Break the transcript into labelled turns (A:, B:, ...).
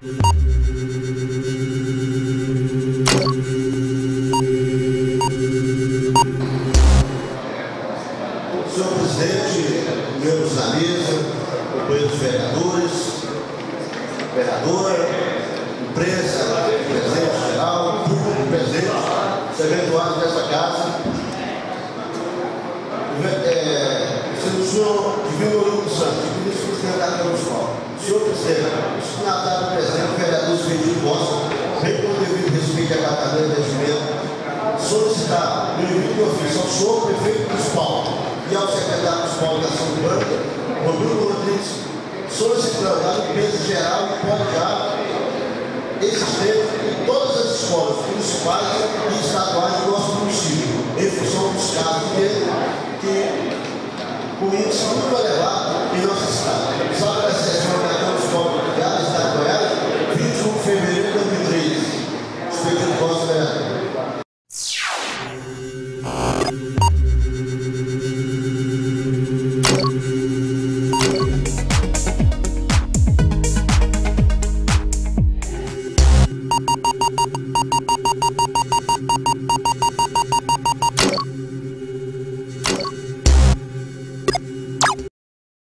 A: Senhor presidente, membros da mesa, companheiros vereadores, vereadora, imprensa, presidente geral, público presente, os eventuais dessa casa. Senhor Divino Olímpio Santos, ministro secretário municipal. Senhor presidente, o signatário presente, vereador Expedito Costa, bem com o devido respeito e acatamento do regimento, solicitar no envio de ofício ao senhor prefeito municipal e ao secretário municipal de Ação Urbana, Rodrigo Rodrigues, solicitando a limpeza geral e pós-água existente em todas as escolas municipais e estaduais do nosso município, em função dos casos que com índice muito elevado